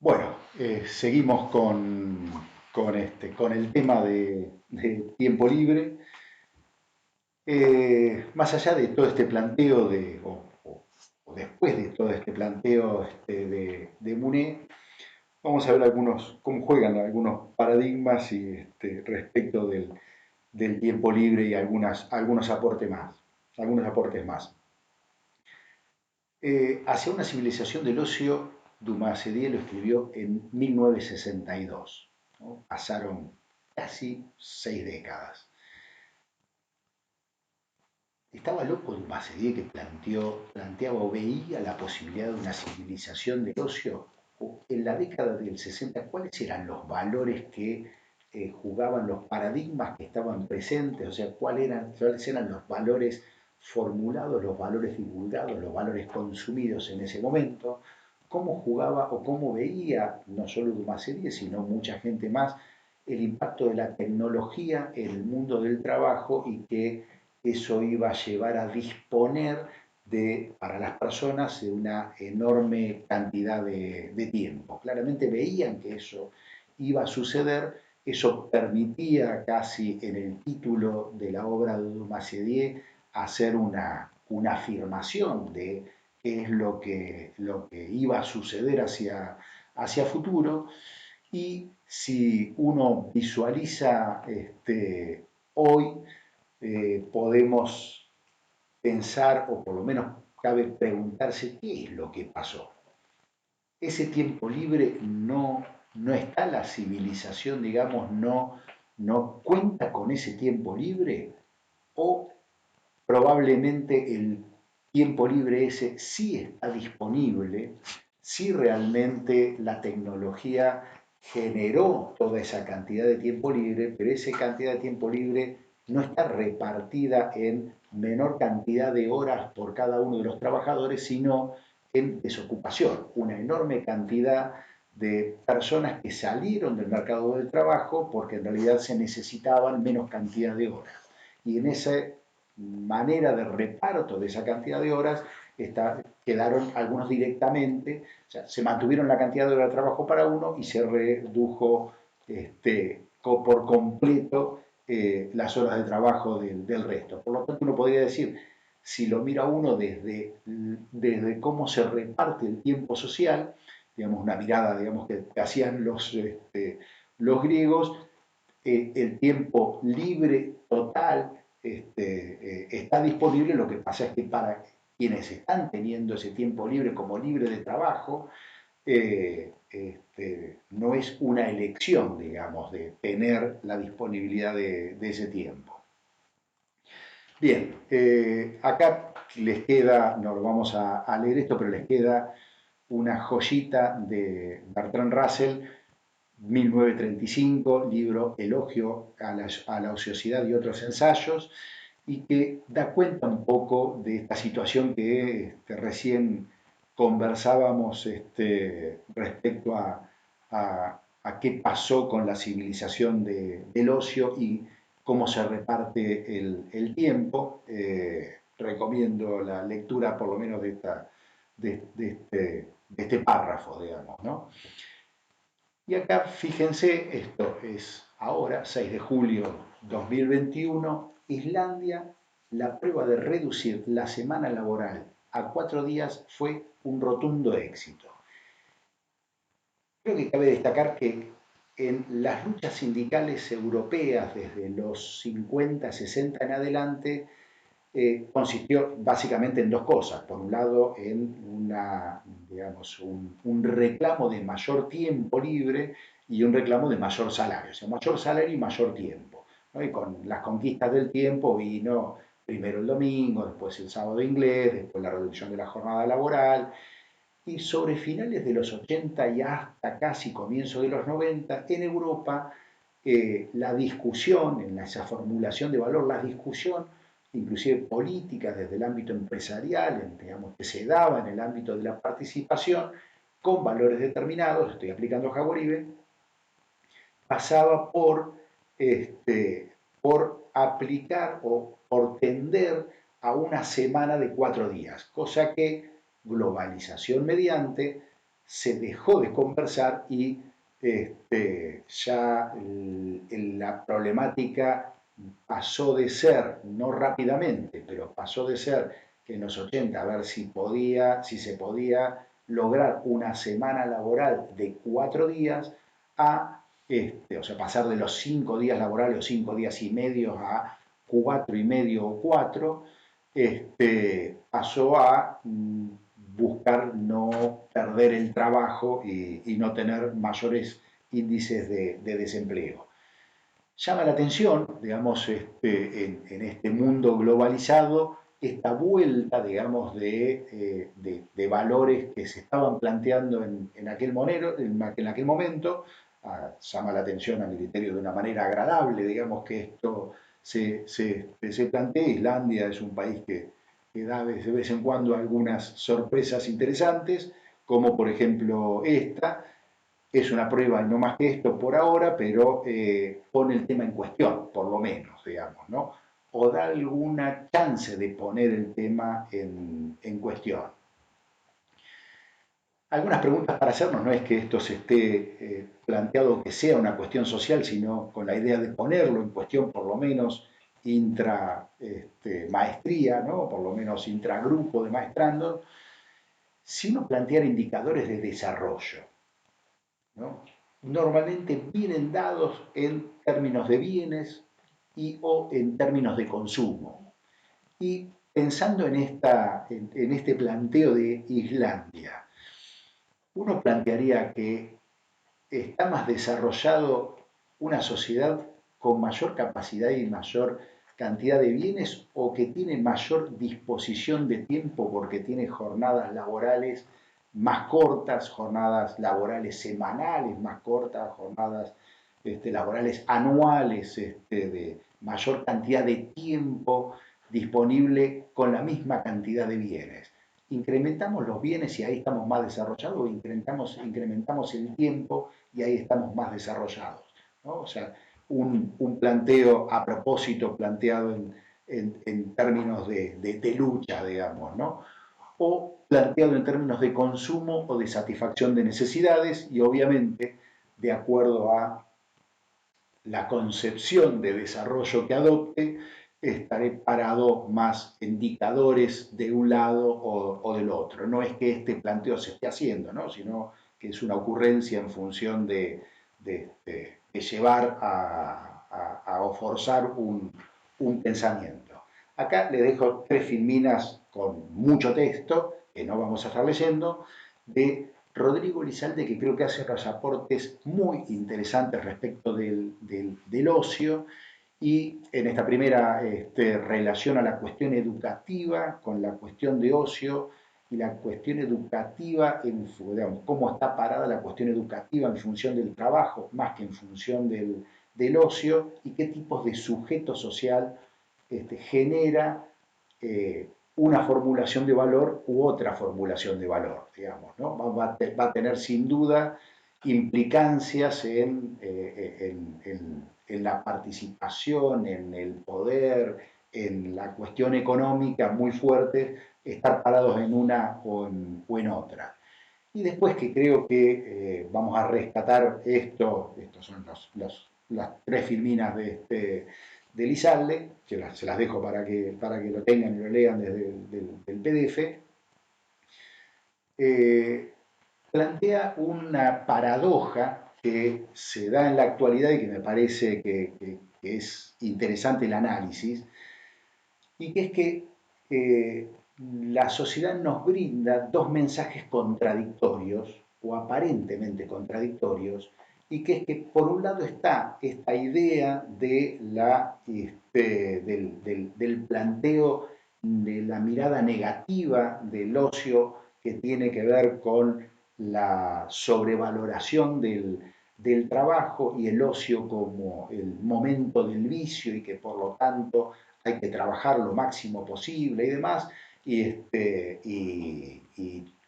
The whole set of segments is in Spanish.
Bueno, seguimos con el tema de tiempo libre. Más allá de todo este planteo o después de todo este planteo de Muné, vamos a ver cómo juegan algunos paradigmas respecto del tiempo libre y algunos aportes más. Hacia una civilización del ocio, Dumas lo escribió en 1962. ¿No? Pasaron casi 6 décadas. Estaba loco Dumas que planteaba o veía la posibilidad de una civilización del ocio. En la década del 60, ¿cuáles eran los valores que jugaban, los paradigmas que estaban presentes? O sea, cuáles eran los valores formulados, los valores divulgados, los valores consumidos en ese momento? ¿Cómo jugaba o cómo veía, no solo Dumas, sino mucha gente más, el impacto de la tecnología en el mundo del trabajo y que eso iba a llevar a disponer para las personas de una enorme cantidad de tiempo? Claramente veían que eso iba a suceder, eso permitía casi en el título de la obra de Dumas hacer una afirmación de qué es lo que iba a suceder hacia futuro. Y si uno visualiza hoy, podemos pensar, o por lo menos cabe preguntarse, qué es lo que pasó. Ese tiempo libre no está, la civilización, digamos, no cuenta con ese tiempo libre, o probablemente el tiempo libre ese sí está disponible, si realmente la tecnología generó toda esa cantidad de tiempo libre, pero esa cantidad de tiempo libre no está repartida en menor cantidad de horas por cada uno de los trabajadores, sino en desocupación, una enorme cantidad de personas que salieron del mercado del trabajo porque en realidad se necesitaban menos cantidad de horas. Y en esa manera de reparto de esa cantidad de horas quedaron algunos directamente, o sea, se mantuvieron la cantidad de horas de trabajo para uno y se redujo por completo las horas de trabajo del resto. Por lo tanto, uno podría decir, si lo mira uno desde cómo se reparte el tiempo social, digamos, una mirada, digamos, que hacían los griegos, el tiempo libre total está disponible. Lo que pasa es que para quienes están teniendo ese tiempo libre como libre de trabajo, no es una elección, digamos, de tener la disponibilidad de ese tiempo. Bien, acá les queda, no lo vamos a leer esto, pero les queda una joyita de Bertrand Russell, 1935, libro Elogio a la ociosidad y otros ensayos, y que da cuenta un poco de esta situación que recién conversábamos respecto a qué pasó con la civilización del ocio y cómo se reparte el tiempo. Recomiendo la lectura por lo menos de este párrafo, digamos, ¿no? Y acá fíjense, esto es ahora, 6 de julio 2021, Islandia, la prueba de reducir la semana laboral a 4 días fue un rotundo éxito. Creo que cabe destacar que en las luchas sindicales europeas desde los 50, 60 en adelante, consistió básicamente en dos cosas. Por un lado, en digamos, un reclamo de mayor tiempo libre y un reclamo de mayor salario. O sea, mayor salario y mayor tiempo, ¿no? Y con las conquistas del tiempo vino primero el domingo, después el sábado inglés, después la reducción de la jornada laboral. Y sobre finales de los 80 y hasta casi comienzo de los 90, en Europa, la discusión, en esa formulación de valor, la discusión inclusive política desde el ámbito empresarial, digamos, que se daba en el ámbito de la participación, con valores determinados, estoy aplicando Jaboribe, pasaba por aplicar o por tender a una semana de 4 días, cosa que globalización mediante se dejó de conversar y ya la problemática pasó de ser, no rápidamente, pero pasó de ser que en los 80 a ver si se podía lograr una semana laboral de 4 días a, o sea, pasar de los 5 días laborales o 5 días y medio a 4 y medio o 4, pasó a buscar no perder el trabajo y no tener mayores índices de desempleo. Llama la atención, digamos, en este mundo globalizado, esta vuelta, digamos, de valores que se estaban planteando en aquel momento. Llama la atención a mi criterio de una manera agradable, digamos, que esto se plantee. Islandia es un país que da de vez en cuando algunas sorpresas interesantes, como por ejemplo esta. Es una prueba y no más que esto por ahora, pero pone el tema en cuestión, por lo menos, digamos, ¿no? O da alguna chance de poner el tema en cuestión. Algunas preguntas para hacernos, no es que esto se esté planteado que sea una cuestión social, sino con la idea de ponerlo en cuestión, por lo menos intra maestría, ¿no? Por lo menos intragrupo de maestrando, si uno planteara indicadores de desarrollo, ¿no? Normalmente vienen dados en términos de bienes y o en términos de consumo. Y pensando en este planteo de Islandia, uno plantearía que está más desarrollado una sociedad con mayor capacidad y mayor cantidad de bienes o que tiene mayor disposición de tiempo porque tiene jornadas laborales más cortas, jornadas laborales semanales más cortas, jornadas laborales anuales de mayor cantidad de tiempo disponible con la misma cantidad de bienes. Incrementamos los bienes y ahí estamos más desarrollados, o incrementamos el tiempo y ahí estamos más desarrollados, ¿no? O sea, un planteo a propósito, planteado en términos de lucha, digamos, ¿no? O planteado en términos de consumo o de satisfacción de necesidades y obviamente de acuerdo a la concepción de desarrollo que adopte, estaré parado más en indicadores de un lado o del otro. No es que este planteo se esté haciendo, ¿no? Sino que es una ocurrencia en función de llevar o forzar un pensamiento. Acá le dejo 3 filminas con mucho texto, que no vamos a estar leyendo, de Rodrigo Elizalde, que creo que hace unos aportes muy interesantes respecto del ocio, y en esta primera relaciona la cuestión educativa con la cuestión de ocio y la cuestión educativa, digamos, cómo está parada la cuestión educativa en función del trabajo más que en función del ocio y qué tipos de sujeto social genera una formulación de valor u otra formulación de valor, digamos, ¿no? Va a tener sin duda implicancias en la participación, en el poder, en la cuestión económica muy fuerte, estar parados en una o en otra. Y después que creo que vamos a rescatar estos son las 3 filminas de Lizalde, que se las dejo para que lo tengan y lo lean desde del PDF, plantea una paradoja que se da en la actualidad y que me parece que es interesante el análisis, y que es que la sociedad nos brinda dos mensajes contradictorios o aparentemente contradictorios, y que es que por un lado está esta idea del planteo de la mirada negativa del ocio que tiene que ver con la sobrevaloración del trabajo y el ocio como el momento del vicio y que por lo tanto hay que trabajar lo máximo posible y demás, y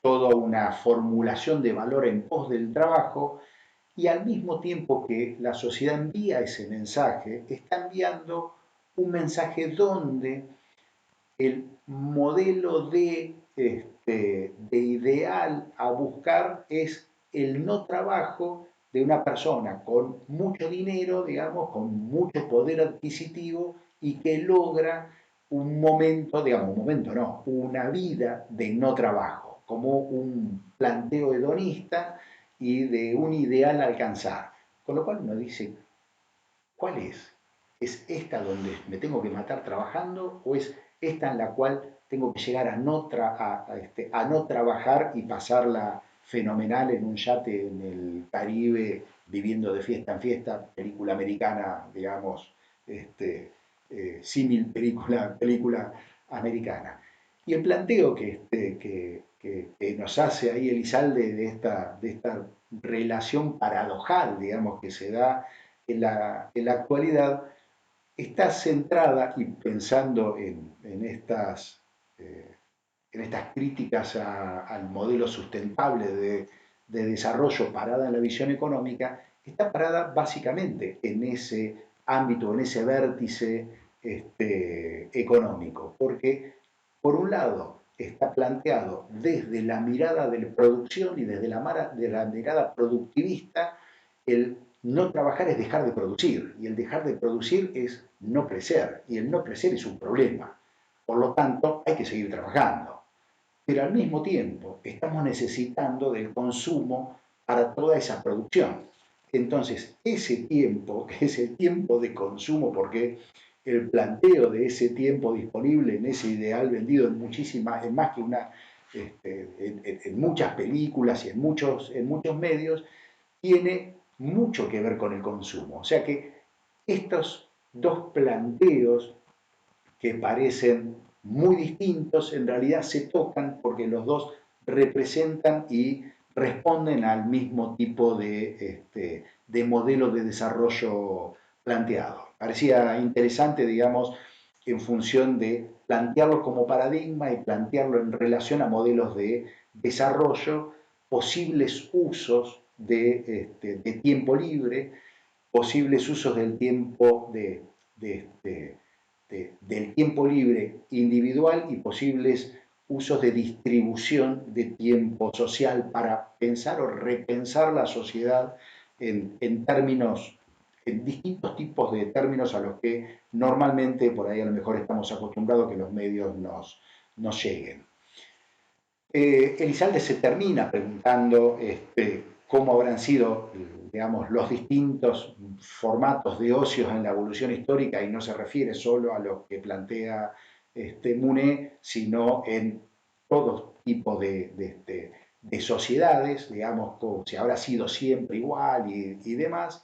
toda una formulación de valor en pos del trabajo, y al mismo tiempo que la sociedad envía ese mensaje, está enviando un mensaje donde el modelo de ideal a buscar es el no trabajo de una persona con mucho dinero, digamos, con mucho poder adquisitivo y que logra un momento, digamos, un momento no, una vida de no trabajo, como un planteo hedonista y de un ideal a alcanzar. Con lo cual uno dice, ¿cuál es? ¿Es esta donde me tengo que matar trabajando o es esta en la cual tengo que llegar a no trabajar y pasarla fenomenal en un yate en el Caribe, viviendo de fiesta en fiesta, película americana, digamos, símil película americana? Y el planteo que nos hace ahí Elizalde de esta relación paradojal, digamos, que se da en la actualidad, está centrada, y pensando eh, en estas críticas al modelo sustentable de desarrollo parada en la visión económica, está parada básicamente en ese ámbito, en ese vértice económico, porque por un lado está planteado desde la mirada de la producción y desde de la mirada productivista, el no trabajar es dejar de producir, y el dejar de producir es no crecer, y el no crecer es un problema. Por lo tanto, hay que seguir trabajando. Pero al mismo tiempo, estamos necesitando del consumo para toda esa producción. Entonces, ese tiempo, que es el tiempo de consumo, porque el planteo de ese tiempo disponible en ese ideal vendido en más que una, en muchas películas y en muchos medios, tiene mucho que ver con el consumo. O sea que estos dos planteos que parecen muy distintos, en realidad se tocan porque los dos representan y responden al mismo tipo de modelo de desarrollo planteado. Parecía interesante, digamos, en función de plantearlo como paradigma y plantearlo en relación a modelos de desarrollo, posibles usos de tiempo libre, posibles usos del tiempo del tiempo libre individual y posibles usos de distribución de tiempo social para pensar o repensar la sociedad en términos, en distintos tipos de términos a los que normalmente por ahí a lo mejor estamos acostumbrados a que los medios nos lleguen. Elizalde se termina preguntando cómo habrán sido, digamos, los distintos formatos de ocios en la evolución histórica, y no se refiere solo a lo que plantea Muné, sino en todo tipo de sociedades, digamos, como si habrá sido siempre igual y demás.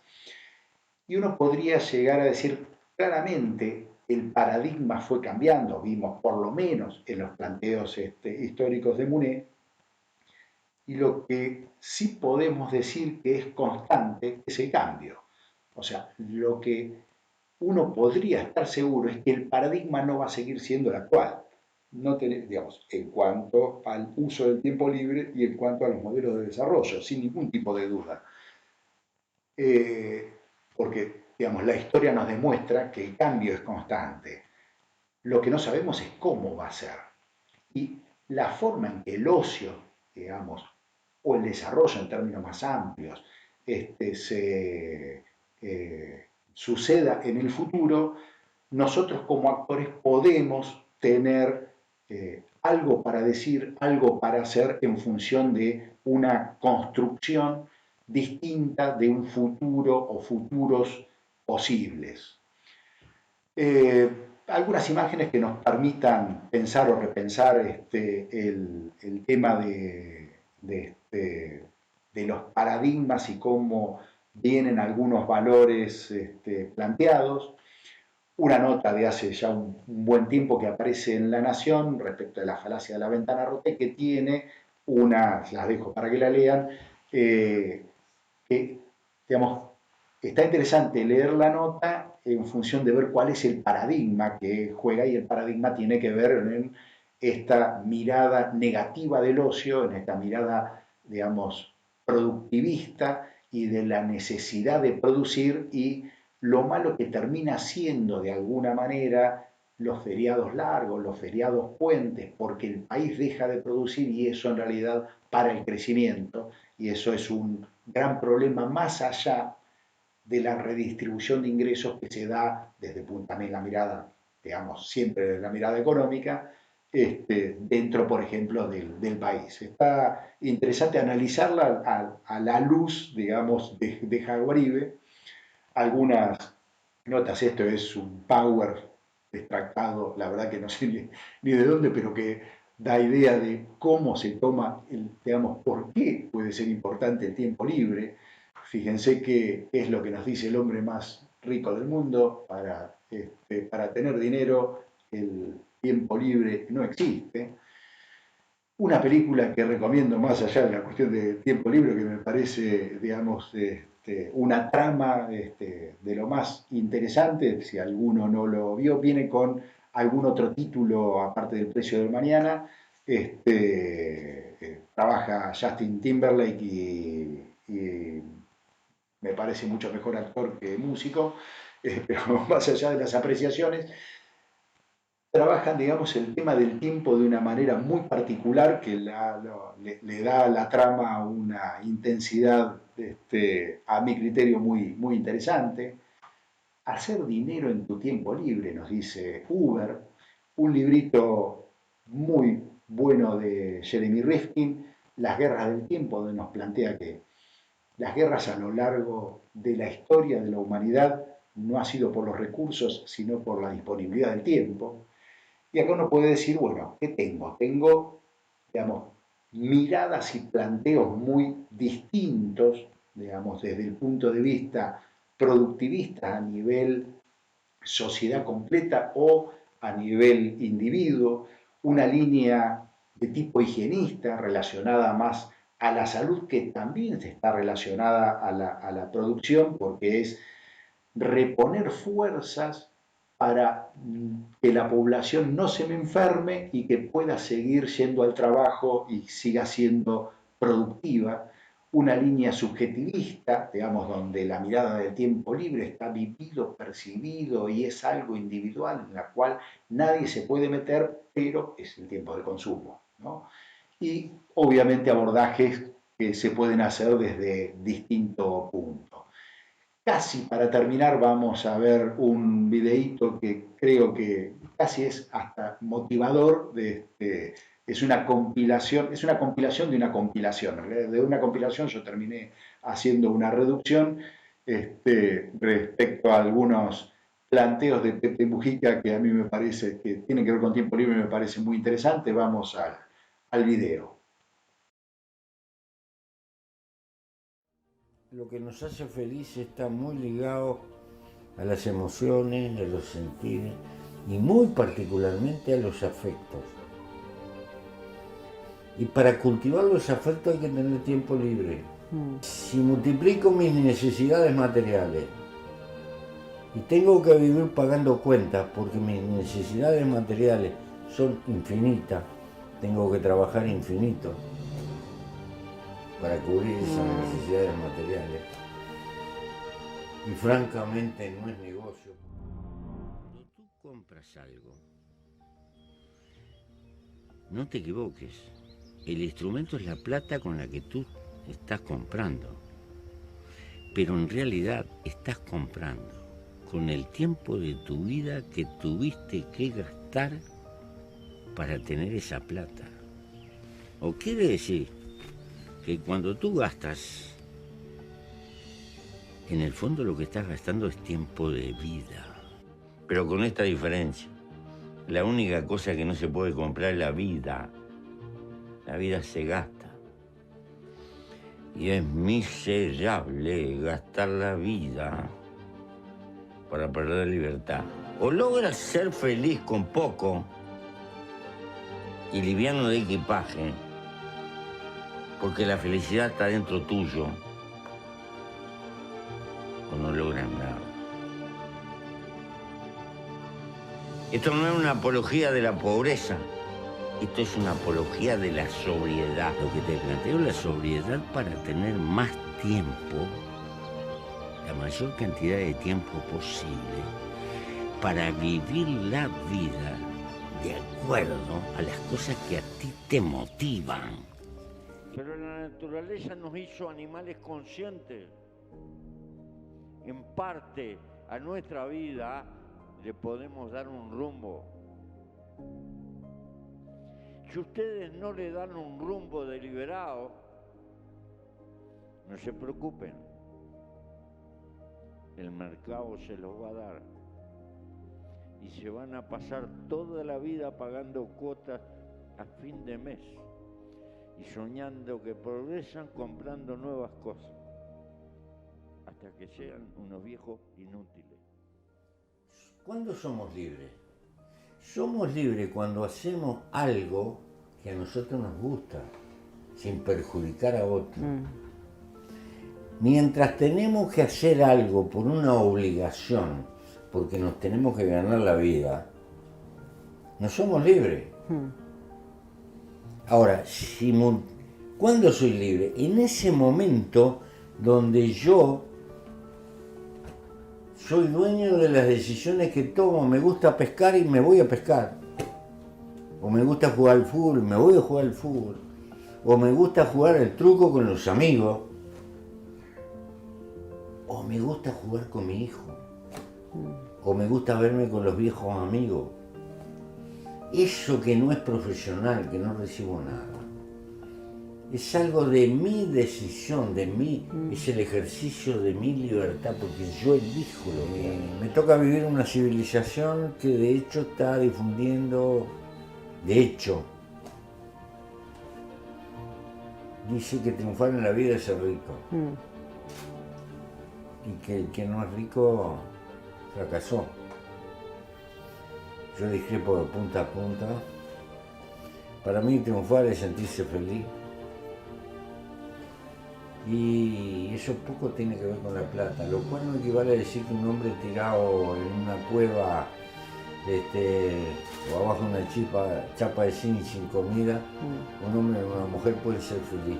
Y uno podría llegar a decir claramente el paradigma fue cambiando, vimos por lo menos en los planteos históricos de Muné, y lo que sí podemos decir que es constante es el cambio. O sea, lo que uno podría estar seguro es que el paradigma no va a seguir siendo el actual, no digamos, en cuanto al uso del tiempo libre y en cuanto a los modelos de desarrollo, sin ningún tipo de duda. Porque, digamos, la historia nos demuestra que el cambio es constante. Lo que no sabemos es cómo va a ser. Y la forma en que el ocio, digamos, o el desarrollo en términos más amplios, suceda en el futuro, nosotros como actores podemos tener algo para decir, algo para hacer en función de una construcción distinta de un futuro o futuros posibles. Algunas imágenes que nos permitan pensar o repensar el tema de los paradigmas y cómo vienen algunos valores planteados. Una nota de hace ya un buen tiempo que aparece en La Nación respecto de la falacia de la ventana rota, que tiene las dejo para que la lean, que, digamos, está interesante leer la nota en función de ver cuál es el paradigma que juega, y el paradigma tiene que ver en esta mirada negativa del ocio, en esta mirada, digamos, productivista y de la necesidad de producir, y lo malo que termina siendo de alguna manera los feriados largos, los feriados puentes, porque el país deja de producir y eso en realidad para el crecimiento, y eso es un gran problema más allá de la redistribución de ingresos que se da desde también la mirada, digamos, siempre desde la mirada económica, dentro, por ejemplo, del país. Está interesante analizarla a la luz, digamos, de Jaguaribe. Algunas notas, esto es un power extractado, la verdad que no sé ni de dónde, pero que da idea de cómo se toma, digamos, por qué puede ser importante el tiempo libre. Fíjense que es lo que nos dice el hombre más rico del mundo, para tener dinero el tiempo libre no existe. Una película que recomiendo más allá de la cuestión de tiempo libre, que me parece, digamos, una trama de lo más interesante, si alguno no lo vio, viene con algún otro título aparte del Precio del Mañana. Trabaja Justin Timberlake y me parece mucho mejor actor que músico, pero más allá de las apreciaciones, trabajan, digamos, el tema del tiempo de una manera muy particular que le da a la trama una intensidad, a mi criterio, muy interesante. Hacer dinero en tu tiempo libre, nos dice Uber, un librito muy bueno de Jeremy Rifkin, Las guerras del tiempo, donde nos plantea que las guerras a lo largo de la historia de la humanidad no ha sido por los recursos, sino por la disponibilidad del tiempo. Y acá uno puede decir, bueno, ¿qué tengo? Tengo, digamos, miradas y planteos muy distintos, digamos, desde el punto de vista productivista a nivel sociedad completa o a nivel individuo, una línea de tipo higienista relacionada más a la salud, que también está relacionada a la producción, porque es reponer fuerzas para que la población no se me enferme y que pueda seguir yendo al trabajo y siga siendo productiva. Una línea subjetivista, digamos, donde la mirada del tiempo libre está vivido, percibido y es algo individual en la cual nadie se puede meter, pero es el tiempo de consumo, ¿no? Y obviamente abordajes que se pueden hacer desde distintos puntos. Casi para terminar vamos a ver un videíto que creo que casi es hasta motivador. Es una compilación de una compilación. De una compilación yo terminé haciendo una reducción, respecto a algunos planteos de Pepe Mujica que a mí me parece que tienen que ver con tiempo libre y me parece muy interesante. Vamos al video. Lo que nos hace feliz está muy ligado a las emociones, a los sentidos y muy particularmente a los afectos. Y para cultivar los afectos hay que tener tiempo libre. Si multiplico mis necesidades materiales y tengo que vivir pagando cuentas porque mis necesidades materiales son infinitas, tengo que trabajar infinito para cubrir esas necesidades materiales. Y francamente no es negocio. Cuando tú compras algo, no te equivoques. El instrumento es la plata con la que tú estás comprando. Pero en realidad estás comprando con el tiempo de tu vida que tuviste que gastar para tener esa plata. O quiere decir que cuando tú gastas, en el fondo lo que estás gastando es tiempo de vida. Pero con esta diferencia, la única cosa que no se puede comprar es la vida. La vida se gasta. Y es miserable gastar la vida para perder libertad. O logras ser feliz con poco y liviano de equipaje, porque la felicidad está dentro tuyo, o no logras nada. Esto no es una apología de la pobreza, esto es una apología de la sobriedad. Lo que te planteo es la sobriedad para tener más tiempo, la mayor cantidad de tiempo posible, para vivir la vida de acuerdo a las cosas que a ti te motivan. Pero la naturaleza nos hizo animales conscientes. En parte a nuestra vida le podemos dar un rumbo. Si ustedes no le dan un rumbo deliberado, no se preocupen, el mercado se los va a dar y se van a pasar toda la vida pagando cuotas a fin de mes y soñando que progresan comprando nuevas cosas hasta que sean unos viejos inútiles. ¿Cuándo somos libres? Somos libres cuando hacemos algo que a nosotros nos gusta, sin perjudicar a otros. Mientras tenemos que hacer algo por una obligación, porque nos tenemos que ganar la vida, no somos libres. Ahora, ¿cuándo soy libre? En ese momento donde yo soy dueño de las decisiones que tomo. Me gusta pescar y me voy a pescar. O me gusta jugar al fútbol y me voy a jugar al fútbol. O me gusta jugar al truco con los amigos. O me gusta jugar con mi hijo. O me gusta verme con los viejos amigos. Eso que no es profesional, que no recibo nada. Es algo de mi decisión, de mí, es el ejercicio de mi libertad, porque yo elijo lo que hago. Me toca vivir una civilización que de hecho está difundiendo, dice que triunfar en la vida es ser rico. Y que el que no es rico fracasó. Yo discrepo de punta a punta. Para mí triunfar es sentirse feliz. Y eso poco tiene que ver con la plata, lo cual no equivale a decir que un hombre tirado en una cueva o abajo de una chapa de zinc sin comida, un hombre o una mujer puede ser feliz.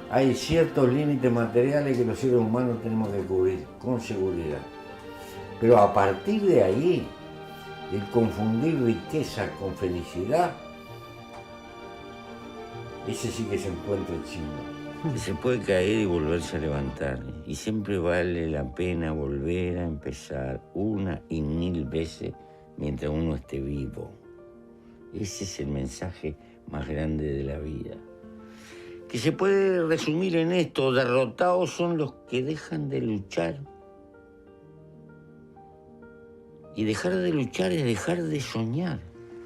Hay ciertos límites materiales que los seres humanos tenemos que cubrir con seguridad. Pero a partir de ahí, el confundir riqueza con felicidad, ese sí que se encuentra chino. Se puede caer y volverse a levantar, y siempre vale la pena volver a empezar una y mil veces mientras uno esté vivo. Ese es el mensaje más grande de la vida, que se puede resumir en esto: derrotados son los que dejan de luchar. Y dejar de luchar es dejar de soñar.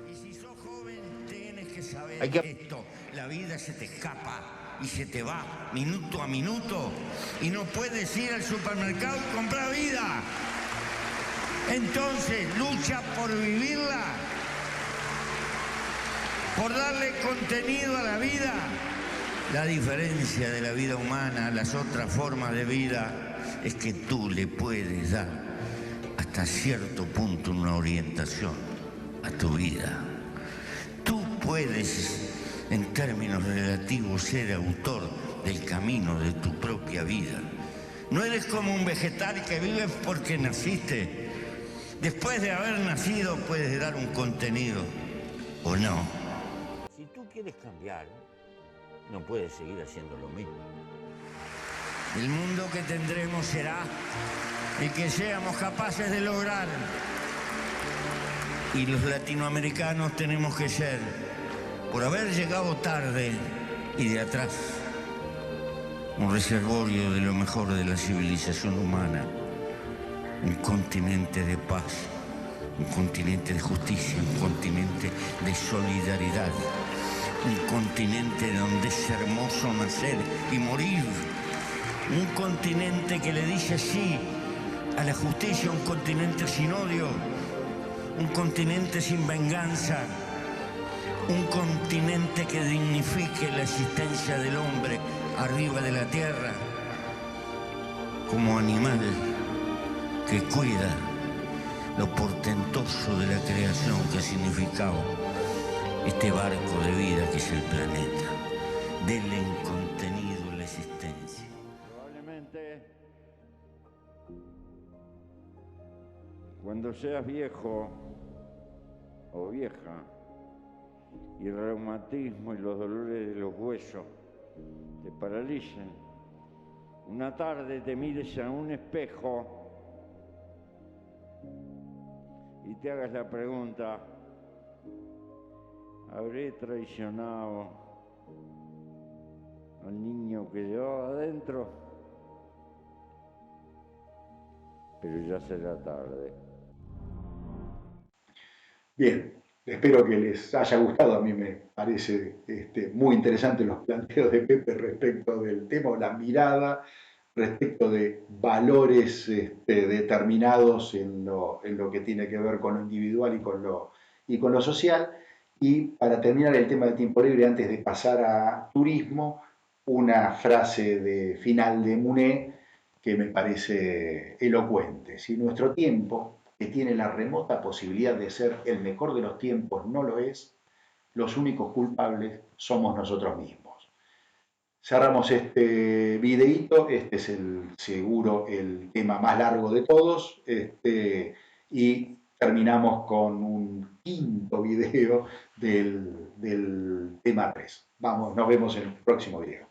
Y si sos joven, tienes que saber esto: la vida se te escapa y se te va minuto a minuto, y no puedes ir al supermercado y comprar vida. Entonces lucha por vivirla, por darle contenido a la vida. La diferencia de la vida humana a las otras formas de vida es que tú le puedes dar hasta cierto punto una orientación a tu vida. Tú puedes, en términos relativos, ser autor del camino de tu propia vida. No eres como un vegetal que vive porque naciste. Después de haber nacido puedes dar un contenido, o no. Si tú quieres cambiar, no puedes seguir haciendo lo mismo. El mundo que tendremos será el que seamos capaces de lograr. Y los latinoamericanos tenemos que ser, por haber llegado tarde y de atrás, un reservorio de lo mejor de la civilización humana, un continente de paz, un continente de justicia, un continente de solidaridad, un continente donde es hermoso nacer y morir, un continente que le dice sí a la justicia, un continente sin odio, un continente sin venganza, un continente que dignifique la existencia del hombre arriba de la tierra como animal que cuida lo portentoso de la creación que ha significado este barco de vida que es el planeta. Denle en contenido la existencia. Probablemente Cuando seas viejo o vieja y el reumatismo y los dolores de los huesos te paralicen, una tarde te mires a un espejo y te hagas la pregunta: ¿habré traicionado al niño que llevaba adentro? Pero ya será tarde. Bien, espero que les haya gustado. A mí me parece muy interesante los planteos de Pepe respecto del tema, o la mirada respecto de valores determinados en lo que tiene que ver con lo individual y con lo social. Y para terminar el tema de tiempo libre, antes de pasar a turismo, una frase de final de Munet que me parece elocuente. Si nuestro tiempo, que tiene la remota posibilidad de ser el mejor de los tiempos, no lo es, los únicos culpables somos nosotros mismos. Cerramos este videíto, este es seguro el tema más largo de todos, y terminamos con un quinto video del tema 3. Vamos, nos vemos en el próximo video.